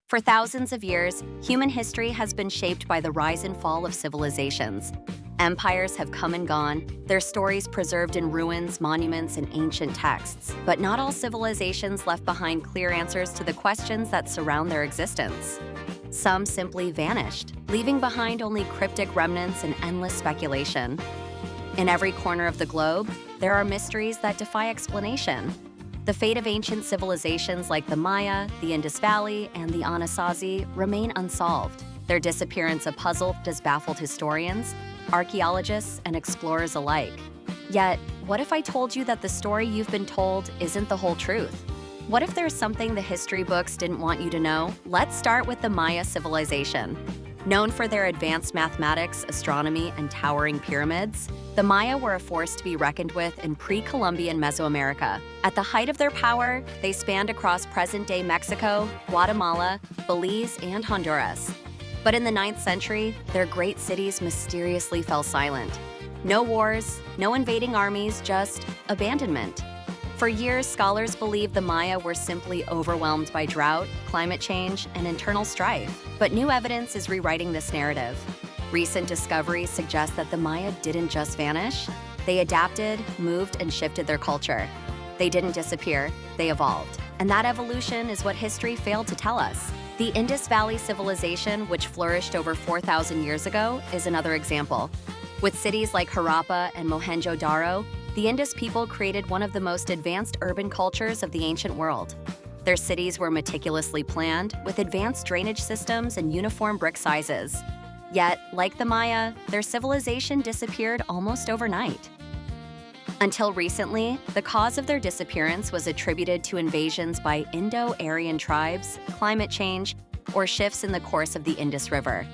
For thousands of years, human history has been shaped by the rise and fall of civilizations. Empires have come and gone, their stories preserved in ruins, monuments, and ancient texts. But not all civilizations left behind clear answers to the questions that surround their existence. Some simply vanished, leaving behind only cryptic remnants and endless speculation. In every corner of the globe, there are mysteries that defy explanation. The fate of ancient civilizations like the Maya, the Indus Valley, and the Anasazi remain unsolved. Their disappearance a puzzle that has baffled historians, archaeologists, and explorers alike. Yet, what if I told you that the story you've been told isn't the whole truth? What if there's something the history books didn't want you to know? Let's start with the Maya civilization. Known for their advanced mathematics, astronomy, and towering pyramids, the Maya were a force to be reckoned with in pre-Columbian Mesoamerica. At the height of their power, they spanned across present-day Mexico, Guatemala, Belize, and Honduras. But in the 9th century, their great cities mysteriously fell silent. No wars, no invading armies, just abandonment. For years, scholars believed the Maya were simply overwhelmed by drought, climate change, and internal strife. But new evidence is rewriting this narrative. Recent discoveries suggest that the Maya didn't just vanish. They adapted, moved, and shifted their culture. They didn't disappear, they evolved. And that evolution is what history failed to tell us. The Indus Valley civilization, which flourished over 4,000 years ago, is another example. With cities like Harappa and Mohenjo-Daro, the Indus people created one of the most advanced urban cultures of the ancient world. Their cities were meticulously planned, with advanced drainage systems and uniform brick sizes. Yet, like the Maya, their civilization disappeared almost overnight. Until recently, the cause of their disappearance was attributed to invasions by Indo-Aryan tribes, climate change, or shifts in the course of the Indus River.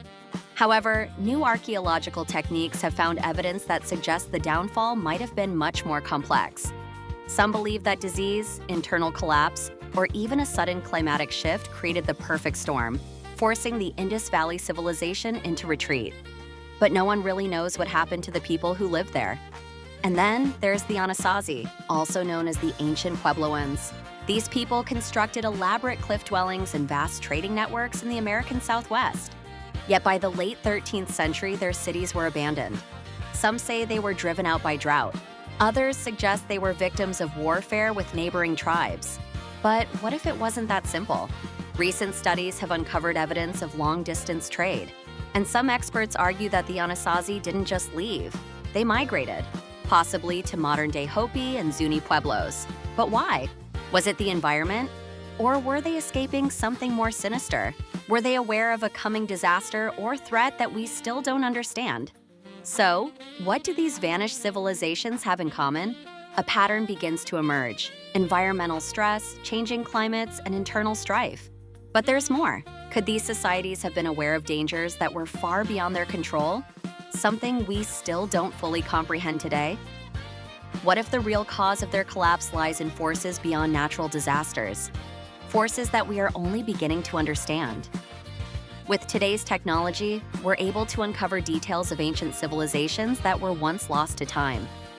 However, new archaeological techniques have found evidence that suggests the downfall might have been much more complex. Some believe that disease, internal collapse, or even a sudden climatic shift created the perfect storm, forcing the Indus Valley civilization into retreat. But no one really knows what happened to the people who lived there. And then there's the Anasazi, also known as the ancient Puebloans. These people constructed elaborate cliff dwellings and vast trading networks in the American Southwest. Yet by the late 13th century, their cities were abandoned. Some say they were driven out by drought. Others suggest they were victims of warfare with neighboring tribes. But what if it wasn't that simple? Recent studies have uncovered evidence of long-distance trade. And some experts argue that the Anasazi didn't just leave. They migrated, possibly to modern-day Hopi and Zuni pueblos. But why? Was it the environment? Or were they escaping something more sinister? Were they aware of a coming disaster or threat that we still don't understand? So, what do these vanished civilizations have in common? A pattern begins to emerge: environmental stress, changing climates, and internal strife. But there's more. Could these societies have been aware of dangers that were far beyond their control? Something we still don't fully comprehend today? What if the real cause of their collapse lies in forces beyond natural disasters? Forces that we are only beginning to understand. With today's technology, we're able to uncover details of ancient civilizations that were once lost to time.